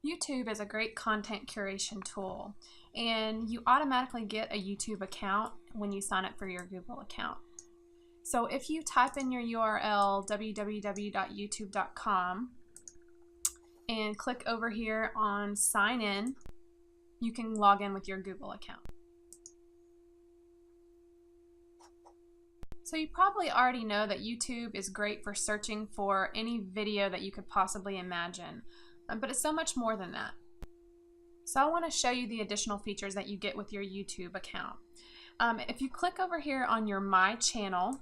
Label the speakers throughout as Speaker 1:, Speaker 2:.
Speaker 1: YouTube is a great content curation tool, and you automatically get a YouTube account when you sign up for your Google account. So if you type in your URL www.youtube.com and click over here on sign in, you can log in with your Google account. So you probably already know that YouTube is great for searching for any video that you could possibly imagine, but it's so much more than that. So I want to show you the additional features that you get with your YouTube account. If you click over here on your My Channel,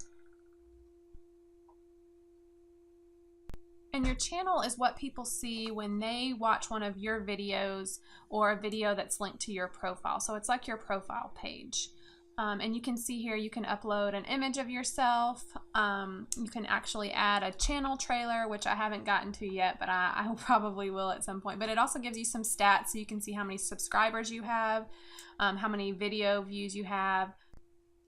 Speaker 1: and your channel is what people see when they watch one of your videos or a video that's linked to your profile. So it's like your profile page. And you can see here you can upload an image of yourself. You can actually add a channel trailer, which I haven't gotten to yet, but I probably will at some point. But it also gives you some stats so you can see how many subscribers you have, how many video views you have.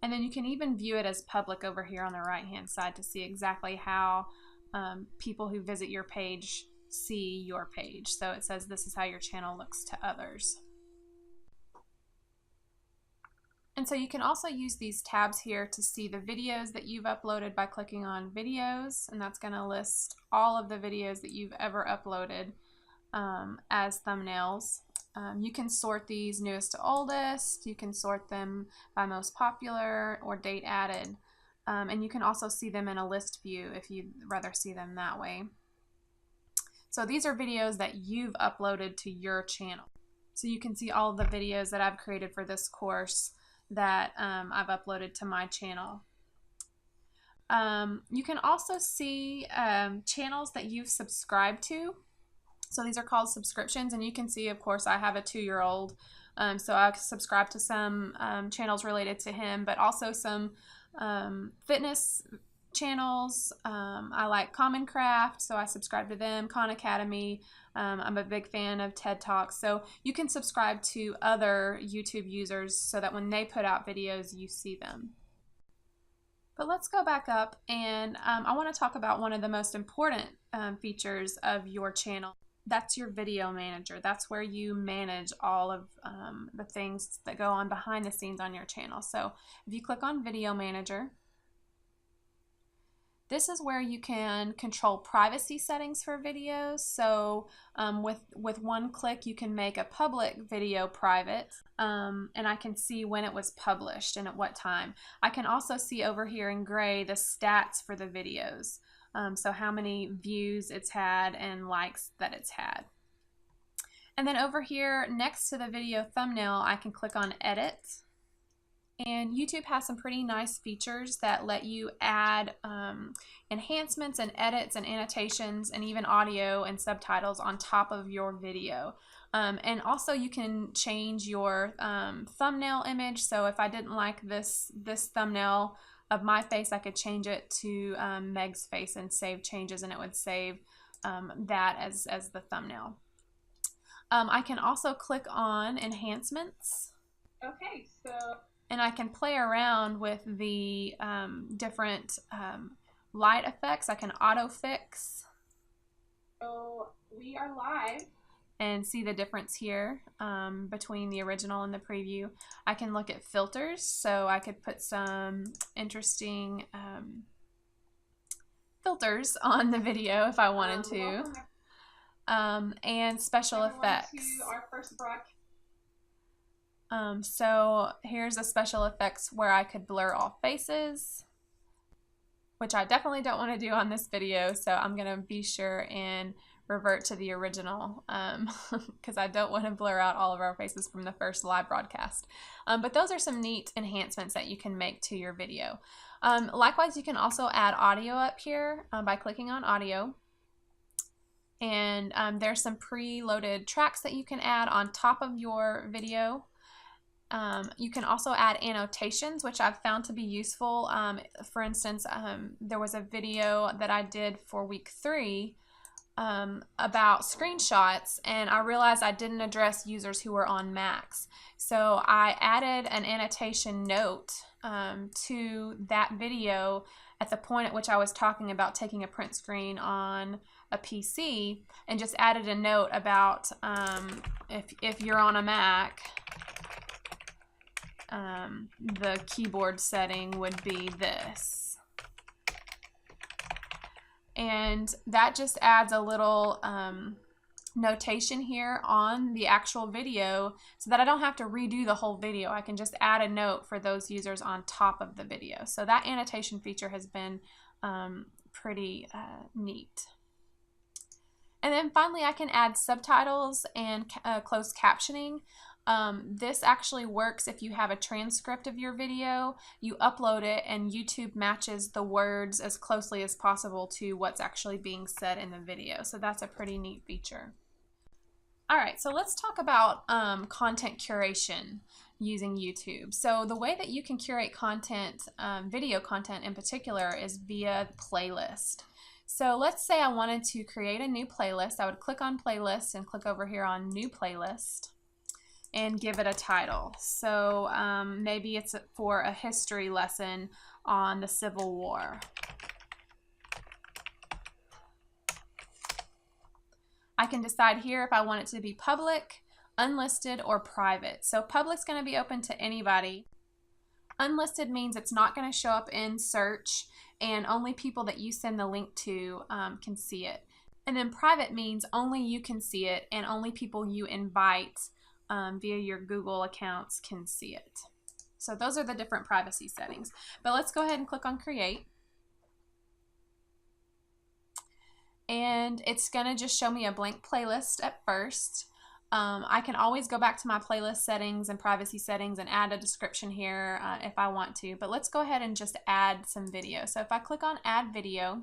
Speaker 1: And then you can even view it as public over here on the right hand side to see exactly how people who visit your page see your page. So it says this is how your channel looks to others. And so you can also use these tabs here to see the videos that you've uploaded by clicking on videos, and that's going to list all of the videos that you've ever uploaded as thumbnails. You can sort these newest to oldest, you can sort them by most popular or date added, and you can also see them in a list view if you'd rather see them that way. So these are videos that you've uploaded to your channel. So you can see all of the videos that I've created for this course that I've uploaded to my channel. You can also see channels that you've subscribed to. So these are called subscriptions, and you can see, of course, I have a 2-year-old, so I subscribe to some channels related to him, but also some fitness channels. I like Common Craft, so I subscribe to them, Khan Academy. I'm a big fan of TED Talks, so you can subscribe to other YouTube users so that when they put out videos, you see them. But let's go back up, and I want to talk about one of the most important features of your channel. That's your video manager. That's where you manage all of the things that go on behind the scenes on your channel. So if you click on Video Manager, this is where you can control privacy settings for videos. So with one click, you can make a public video private, and I can see when it was published and at what time. I can also see over here in gray the stats for the videos. So how many views it's had and likes that it's had. And then over here next to the video thumbnail, I can click on Edit. And YouTube has some pretty nice features that let you add enhancements and edits and annotations and even audio and subtitles on top of your video. And also you can change your thumbnail image. So if I didn't like this thumbnail of my face, I could change it to Meg's face and save changes, and it would save that as the thumbnail. I can also click on enhancements.
Speaker 2: Okay, so...
Speaker 1: And I can play around with the different light effects. I can auto fix.
Speaker 2: So we are live.
Speaker 1: And see the difference here between the original and the preview. I can look at filters, so I could put some interesting filters on the video if I wanted to. And special effects.
Speaker 2: To our first broadcast.
Speaker 1: So here's a special effects where I could blur all faces, which I definitely don't want to do on this video, so I'm going to be sure and revert to the original because I don't want to blur out all of our faces from the first live broadcast. But those are some neat enhancements that you can make to your video. Likewise, you can also add audio up here by clicking on audio. And there's some preloaded tracks that you can add on top of your video. You can also add annotations, which I've found to be useful. For instance, there was a video that I did for week 3 about screenshots, and I realized I didn't address users who were on Macs. So I added an annotation note to that video at the point at which I was talking about taking a print screen on a PC and just added a note about if you're on a Mac, the keyboard setting would be this. And that just adds a little notation here on the actual video so that I don't have to redo the whole video. I can just add a note for those users on top of the video. So that annotation feature has been pretty neat. And then finally I can add subtitles and closed captioning. This actually works if you have a transcript of your video, you upload it, and YouTube matches the words as closely as possible to what's actually being said in the video. So that's a pretty neat feature. Alright, so let's talk about content curation using YouTube. So the way that you can curate content, video content in particular, is via playlist. So let's say I wanted to create a new playlist. I would click on playlist and click over here on new playlist and give it a title. So maybe it's for a history lesson on the Civil War. I can decide here if I want it to be public, unlisted, or private. So public's going to be open to anybody. Unlisted means it's not going to show up in search and only people that you send the link to can see it. And then private means only you can see it and only people you invite via your Google accounts can see it. So those are the different privacy settings. But let's go ahead and click on create. And it's going to just show me a blank playlist at first. I can always go back to my playlist settings and privacy settings and add a description here if I want to. But let's go ahead and just add some video. So if I click on add video,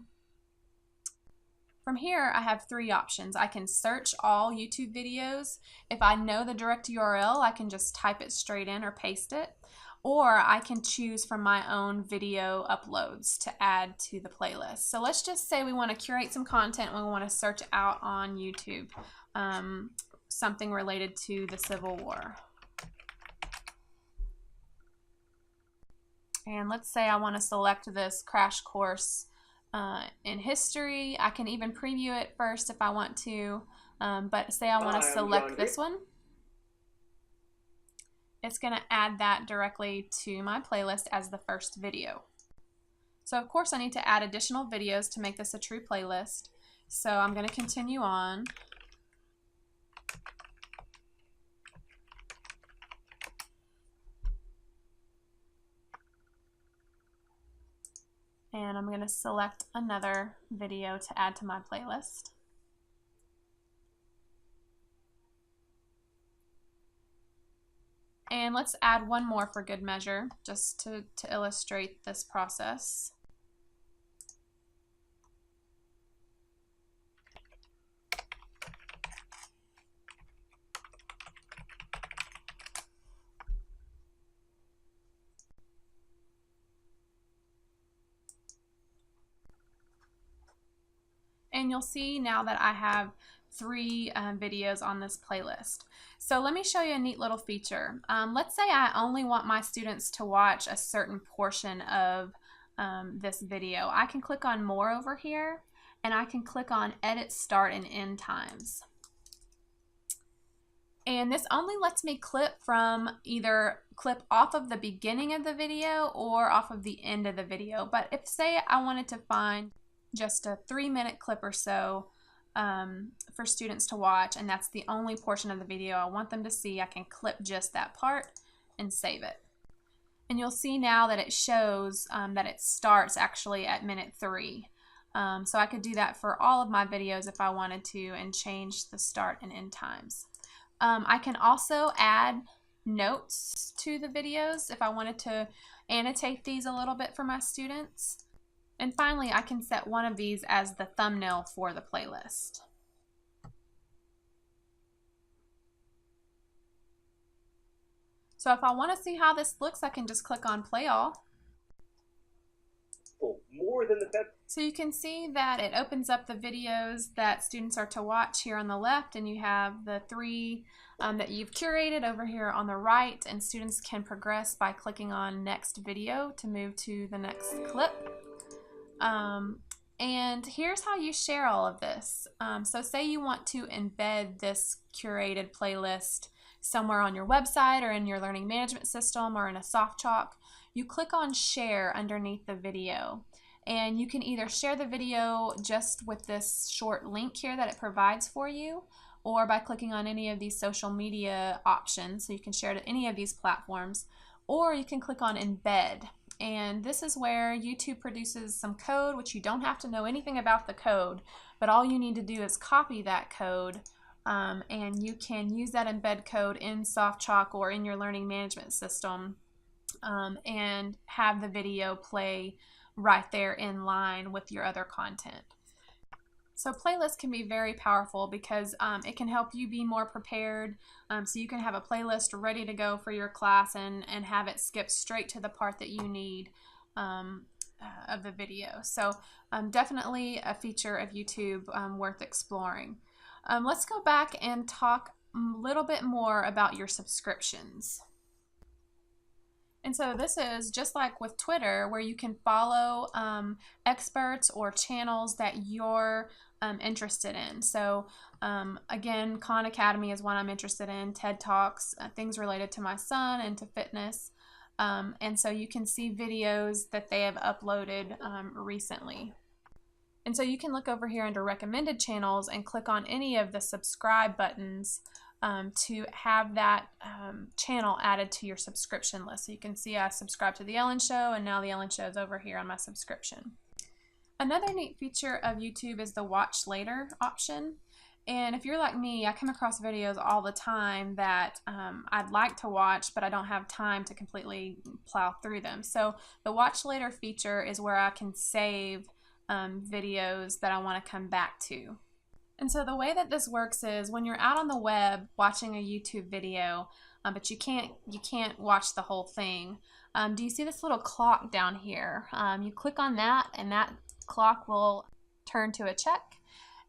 Speaker 1: from here I have three options. I can search all YouTube videos. If I know the direct URL, I can just type it straight in or paste it. Or I can choose from my own video uploads to add to the playlist. So let's just say we want to curate some content and we want to search out on YouTube something related to the Civil War. And let's say I want to select this crash course in history. I can even preview it first if I want to, but say I want to select this one. It's going to add that directly to my playlist as the first video. So of course I need to add additional videos to make this a true playlist. So I'm going to continue on. And I'm going to select another video to add to my playlist. And let's add one more for good measure, just to illustrate this process. And you'll see now that I have three videos on this playlist. So let me show you a neat little feature. Let's say I only want my students to watch a certain portion of this video. I can click on more over here and I can click on edit start and end times. And this only lets me clip from either clip off of the beginning of the video or off of the end of the video. But if say I wanted to find just a 3-minute clip or so for students to watch, and that's the only portion of the video I want them to see, I can clip just that part and save it. And you'll see now that it shows that it starts actually at minute 3. So I could do that for all of my videos if I wanted to and change the start and end times. I can also add notes to the videos if I wanted to annotate these a little bit for my students. And finally, I can set one of these as the thumbnail for the playlist. So if I want to see how this looks, I can just click on play all.
Speaker 3: More than the best.
Speaker 1: So you can see that it opens up the videos that students are to watch here on the left, and you have the 3 that you've curated over here on the right, and students can progress by clicking on next video to move to the next clip. And here's how you share all of this. So say you want to embed this curated playlist somewhere on your website or in your learning management system or in a SoftChalk. You click on share underneath the video. And you can either share the video just with this short link here that it provides for you, or by clicking on any of these social media options, so you can share to any of these platforms, or you can click on embed. And this is where YouTube produces some code, which you don't have to know anything about the code, but all you need to do is copy that code, and you can use that embed code in SoftChalk or in your learning management system, and have the video play right there in line with your other content. So playlists can be very powerful because it can help you be more prepared. So you can have a playlist ready to go for your class and have it skip straight to the part that you need of the video. So definitely a feature of YouTube worth exploring. Let's go back and talk a little bit more about your subscriptions. And so this is just like with Twitter, where you can follow experts or channels that you're interested in. So again, Khan Academy is one I'm interested in, TED Talks, things related to my son and to fitness. And so you can see videos that they have uploaded recently. And so you can look over here under recommended channels and click on any of the subscribe buttons to have that channel added to your subscription list. So you can see I subscribed to The Ellen Show, and now The Ellen Show is over here on my subscription. Another neat feature of YouTube is the watch later option. And if you're like me, I come across videos all the time that I'd like to watch, but I don't have time to completely plow through them. So the watch later feature is where I can save videos that I want to come back to. And so the way that this works is when you're out on the web watching a YouTube video, but you can't watch the whole thing. Do you see this little clock down here? You click on that, and that clock will turn to a check,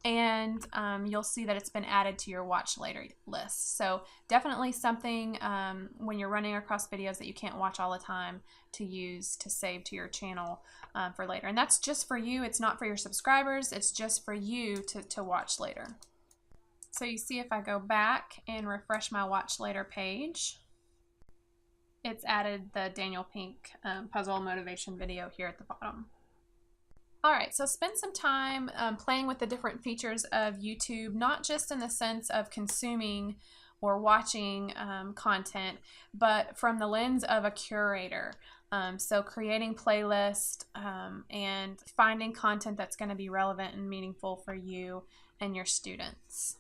Speaker 1: and you'll see that it's been added to your watch later list. So definitely something when you're running across videos that you can't watch all the time to use to save to your channel for later. And that's just for you. It's not for your subscribers. It's just for you to watch later. So you see if I go back and refresh my watch later page, it's added the Daniel Pink puzzle motivation video here at the bottom. All right, so spend some time playing with the different features of YouTube, not just in the sense of consuming or watching content, but from the lens of a curator. So creating playlists and finding content that's going to be relevant and meaningful for you and your students.